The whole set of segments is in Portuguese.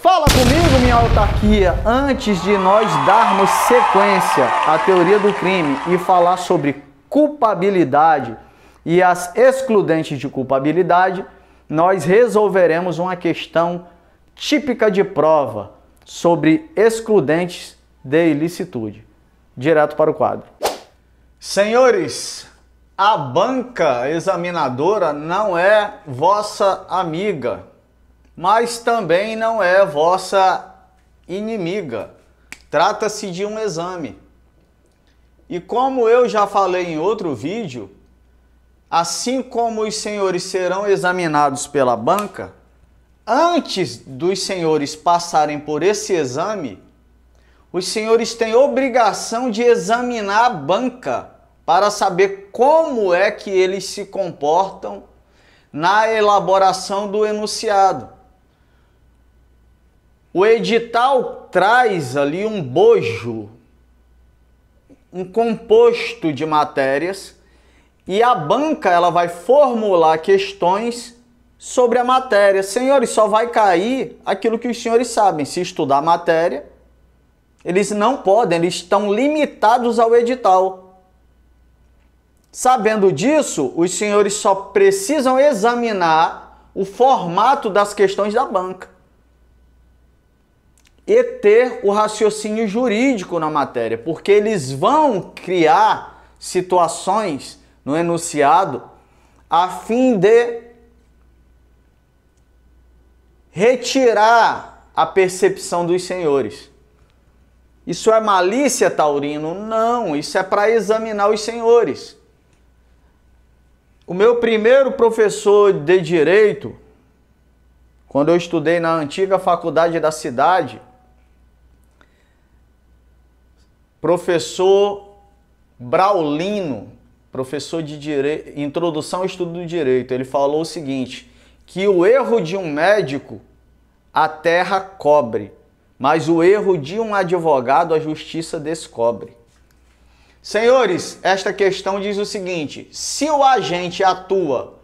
Fala comigo, minha autarquia, antes de nós darmos sequência à teoria do crime e falar sobre culpabilidade e as excludentes de culpabilidade, nós resolveremos uma questão típica de prova sobre excludentes de ilicitude. Direto para o quadro. Senhores, a banca examinadora não é vossa amiga, mas também não é vossa inimiga. Trata-se de um exame. E como eu já falei em outro vídeo, assim como os senhores serão examinados pela banca, antes dos senhores passarem por esse exame, os senhores têm obrigação de examinar a banca para saber como é que eles se comportam na elaboração do enunciado. O edital traz ali um bojo, um composto de matérias, e a banca ela vai formular questões sobre a matéria. Senhores, só vai cair aquilo que os senhores sabem. Se estudar a matéria, eles não podem, eles estão limitados ao edital. Sabendo disso, os senhores só precisam examinar o formato das questões da banca e ter o raciocínio jurídico na matéria, porque eles vão criar situações no enunciado a fim de retirar a percepção dos senhores. Isso é malícia, Taurino? Não, isso é para examinar os senhores. O meu primeiro professor de Direito, quando eu estudei na antiga faculdade da cidade, professor Braulino, professor de direito, Introdução ao Estudo do Direito, ele falou o seguinte, que o erro de um médico a terra cobre, mas o erro de um advogado a justiça descobre. Senhores, esta questão diz o seguinte, se o agente atua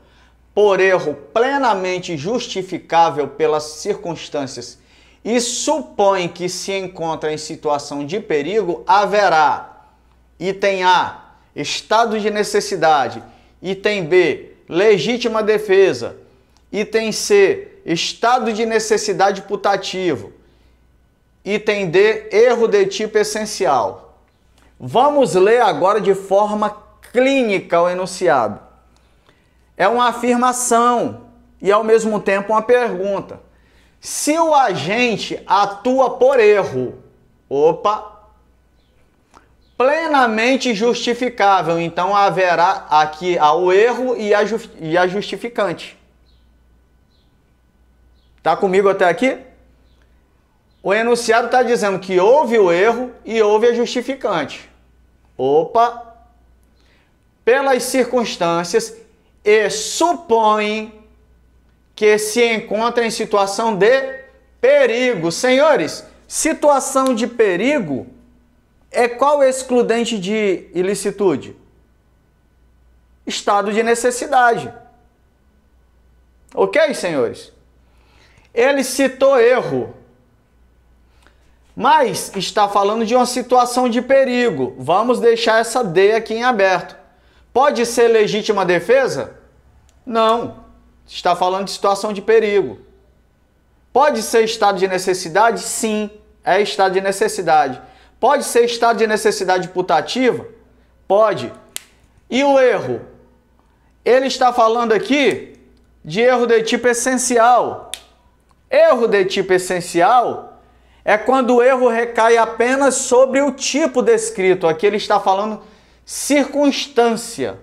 por erro plenamente justificável pelas circunstâncias e supõe que se encontra em situação de perigo, haverá, item A, estado de necessidade, item B, legítima defesa, item C, estado de necessidade putativo, item D, erro de tipo essencial. Vamos ler agora de forma clínica o enunciado. É uma afirmação e ao mesmo tempo uma pergunta. Se o agente atua por erro, plenamente justificável, então haverá aqui o erro e a justificante. Está comigo até aqui? O enunciado está dizendo que houve o erro e houve a justificante. Pelas circunstâncias e supõe que se encontra em situação de perigo. Senhores, situação de perigo é qual excludente de ilicitude? Estado de necessidade. Ok, senhores? Ele citou erro, mas está falando de uma situação de perigo. Vamos deixar essa D aqui em aberto. Pode ser legítima defesa? Não. Está falando de situação de perigo. Pode ser estado de necessidade? Sim, é estado de necessidade. Pode ser estado de necessidade putativa? Pode. E o erro? Ele está falando aqui de erro de tipo essencial. Erro de tipo essencial é quando o erro recai apenas sobre o tipo descrito. Aqui ele está falando circunstância.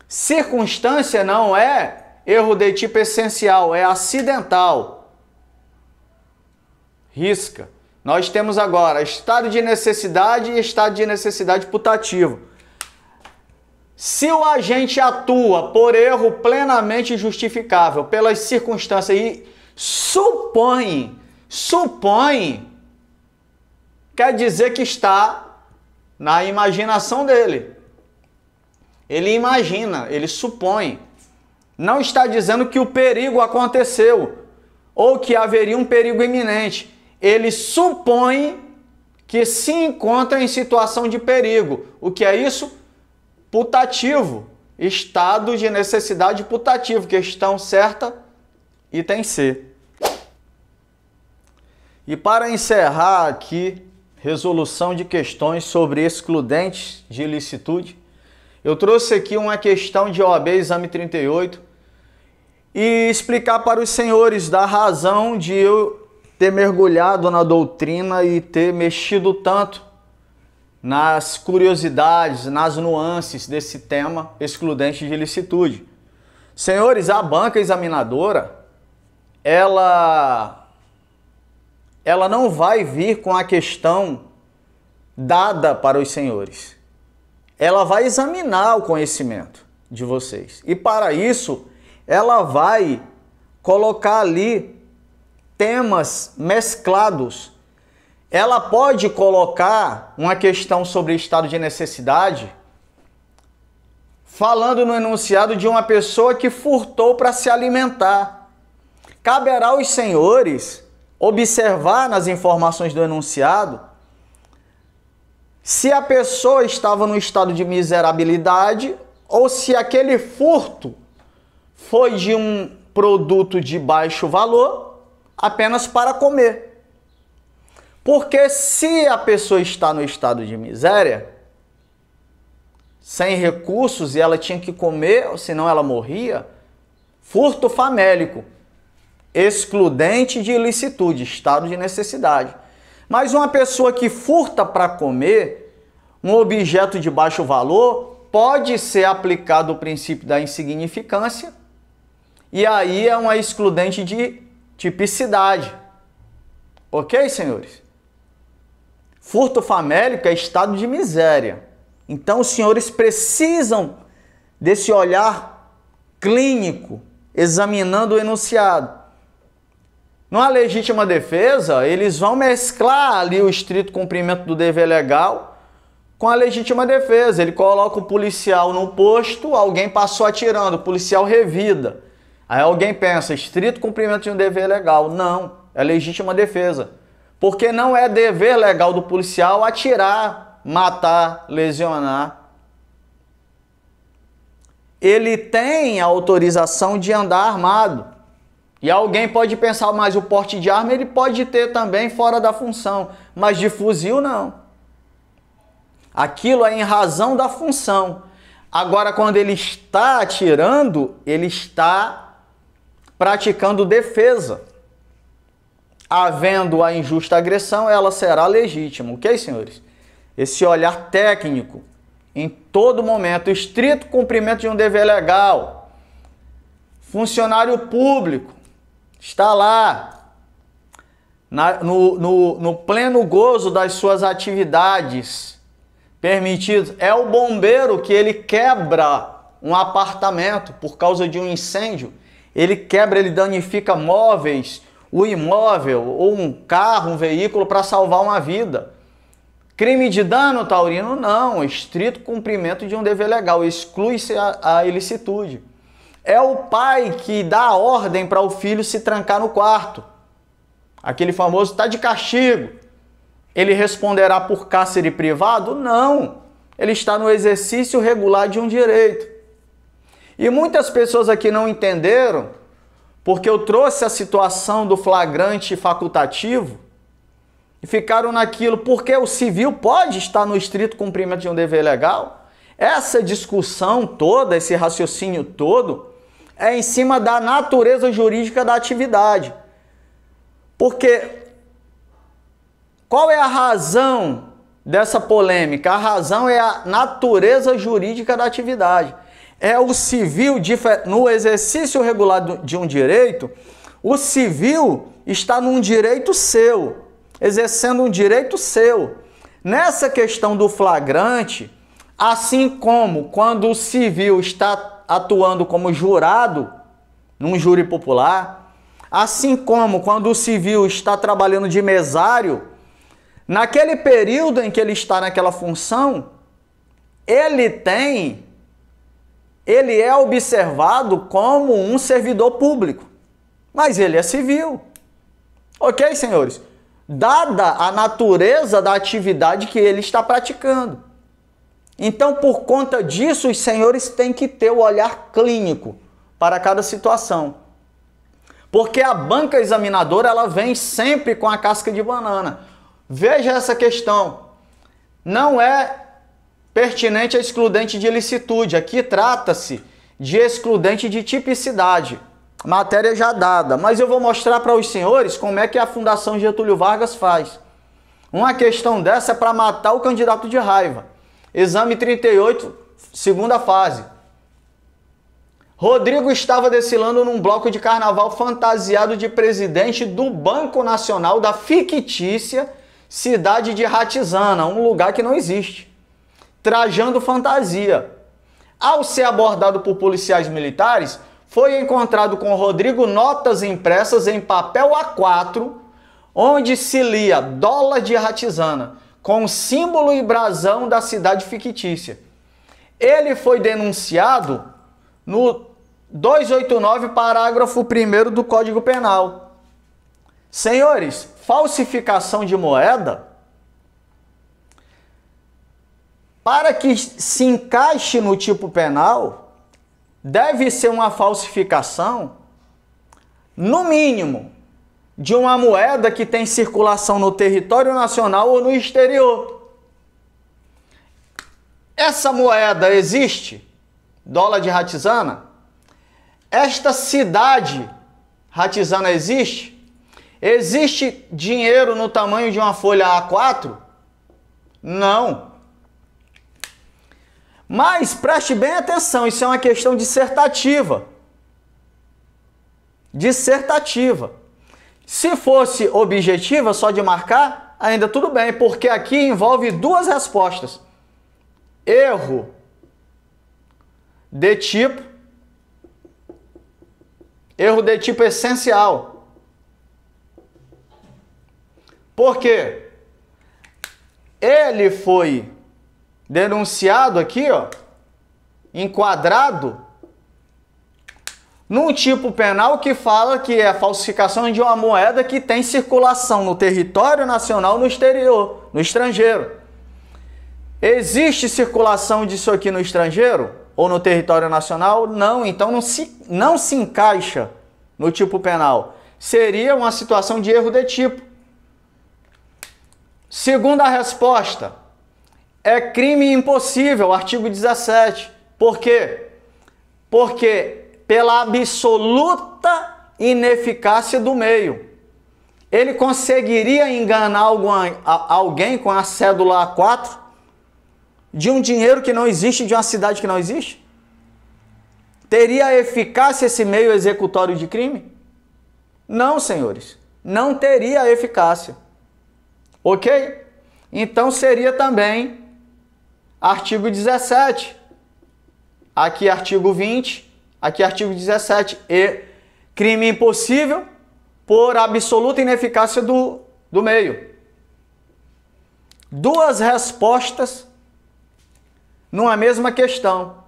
Circunstância não é erro de tipo essencial, é acidental. Risca. Nós temos agora estado de necessidade e estado de necessidade putativo. Se o agente atua por erro plenamente justificável pelas circunstâncias e supõe, quer dizer que está na imaginação dele. Ele imagina, ele supõe. Não está dizendo que o perigo aconteceu. ou que haveria um perigo iminente. Ele supõe que se encontra em situação de perigo. O que é isso? Putativo. Estado de necessidade putativo. Questão certa, item C. E para encerrar aqui, resolução de questões sobre excludentes de ilicitude, eu trouxe aqui uma questão de OAB, exame 38, e explicar para os senhores da razão de eu ter mergulhado na doutrina e ter mexido tanto nas curiosidades, nas nuances desse tema excludente de ilicitude. Senhores, a banca examinadora, ela não vai vir com a questão dada para os senhores. Ela vai examinar o conhecimento de vocês. E para isso, ela vai colocar ali temas mesclados. Ela pode colocar uma questão sobre estado de necessidade, falando no enunciado de uma pessoa que furtou para se alimentar. Caberá aos senhores observar nas informações do enunciado se a pessoa estava no estado de miserabilidade ou se aquele furto foi de um produto de baixo valor apenas para comer. Porque se a pessoa está no estado de miséria, sem recursos e ela tinha que comer, senão ela morria, furto famélico, excludente de ilicitude, estado de necessidade. Mas uma pessoa que furta para comer um objeto de baixo valor, pode ser aplicado o princípio da insignificância, e aí é uma excludente de tipicidade. Ok, senhores? Furto famélico é estado de miséria. Então os senhores precisam desse olhar clínico, examinando o enunciado. Numa legítima defesa, eles vão mesclar ali o estrito cumprimento do dever legal com a legítima defesa. Ele coloca o policial no posto, alguém passou atirando, o policial revida. Aí alguém pensa, estrito cumprimento de um dever legal. Não, é legítima defesa. Porque não é dever legal do policial atirar, matar, lesionar. Ele tem a autorização de andar armado. E alguém pode pensar, mas o porte de arma ele pode ter também fora da função, mas de fuzil não. Aquilo é em razão da função. Agora, quando ele está atirando, ele está praticando defesa. Havendo a injusta agressão, ela será legítima. Ok, senhores? Esse olhar técnico, em todo momento, estrito cumprimento de um dever legal. Funcionário público está lá, no pleno gozo das suas atividades permitidas. É o bombeiro que ele quebra um apartamento por causa de um incêndio. Ele quebra, ele danifica móveis, o imóvel, ou um carro, um veículo para salvar uma vida. Crime de dano taurino? Não, estrito cumprimento de um dever legal, exclui-se a ilicitude. É o pai que dá a ordem para o filho se trancar no quarto. Aquele famoso está de castigo. Ele responderá por cárcere privado? Não, ele está no exercício regular de um direito. E muitas pessoas aqui não entenderam, porque eu trouxe a situação do flagrante facultativo e ficaram naquilo, porque o civil pode estar no estrito cumprimento de um dever legal. Essa discussão toda, esse raciocínio todo, é em cima da natureza jurídica da atividade. Porque qual é a razão dessa polêmica? A razão é a natureza jurídica da atividade. É o civil, no exercício regular de um direito, o civil está num direito seu, exercendo um direito seu. Nessa questão do flagrante, assim como quando o civil está atuando como jurado num júri popular, assim como quando o civil está trabalhando de mesário, naquele período em que ele está naquela função, ele é observado como um servidor público, mas ele é civil. Ok, senhores? Dada a natureza da atividade que ele está praticando. Então, por conta disso, os senhores têm que ter o olhar clínico para cada situação. Porque a banca examinadora, ela vem sempre com a casca de banana. Veja essa questão. Não é pertinente a excludente de ilicitude. Aqui trata-se de excludente de tipicidade. Matéria já dada. Mas eu vou mostrar para os senhores como é que a Fundação Getúlio Vargas faz. Uma questão dessa é para matar o candidato de raiva. Exame 38, segunda fase. Rodrigo estava desfilando num bloco de carnaval fantasiado de presidente do Banco Nacional da fictícia cidade de Ratizana, um lugar que não existe, trajando fantasia. Ao ser abordado por policiais militares, foi encontrado com Rodrigo notas impressas em papel A4, onde se lia dólar de Ratizana, com símbolo e brasão da cidade fictícia. Ele foi denunciado no 289, parágrafo 1º do Código Penal. Senhores, falsificação de moeda, para que se encaixe no tipo penal, deve ser uma falsificação, no mínimo, de uma moeda que tem circulação no território nacional ou no exterior. Essa moeda existe? Dólar de Ratizana? Esta cidade Ratizana existe? Existe dinheiro no tamanho de uma folha A4? Não. Mas preste bem atenção, isso é uma questão dissertativa. Dissertativa. Se fosse objetiva, só de marcar, ainda tudo bem, porque aqui envolve duas respostas. Erro de tipo. Erro de tipo essencial. Por quê? Ele foi denunciado aqui, ó, enquadrado num tipo penal que fala que é a falsificação de uma moeda que tem circulação no território nacional, no exterior, no estrangeiro. Existe circulação disso aqui no estrangeiro ou no território nacional? Não, então não se encaixa no tipo penal. Seria uma situação de erro de tipo. Segunda resposta, é crime impossível, artigo 17. Por quê? Porque pela absoluta ineficácia do meio. Ele conseguiria enganar alguém com a cédula A4 de um dinheiro que não existe, de uma cidade que não existe? Teria eficácia esse meio executório de crime? Não, senhores. Não teria eficácia. Ok? Então seria também artigo 17. Aqui artigo 20. Aqui artigo 17. E crime impossível por absoluta ineficácia do meio. Duas respostas numa mesma questão.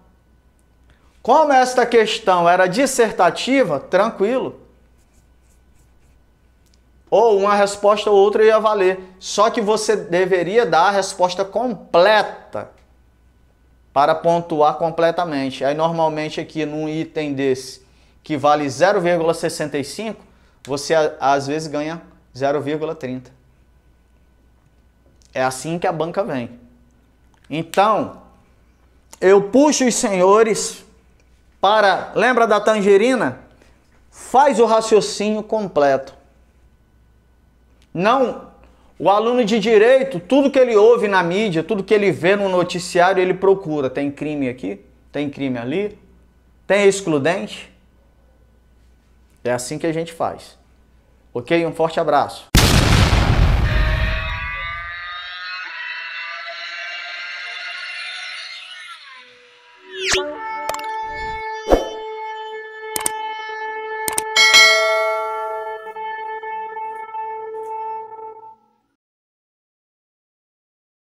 Como esta questão era dissertativa, tranquilo. Ou uma resposta ou outra ia valer. Só que você deveria dar a resposta completa para pontuar completamente. Aí normalmente aqui num item desse que vale 0,65, você às vezes ganha 0,30. É assim que a banca vem. Então, eu puxo os senhores para... Lembra da tangerina? Faz o raciocínio completo. Não, o aluno de direito, tudo que ele ouve na mídia, tudo que ele vê no noticiário, ele procura. Tem crime aqui, tem crime ali, tem excludente. É assim que a gente faz. Ok? Um forte abraço.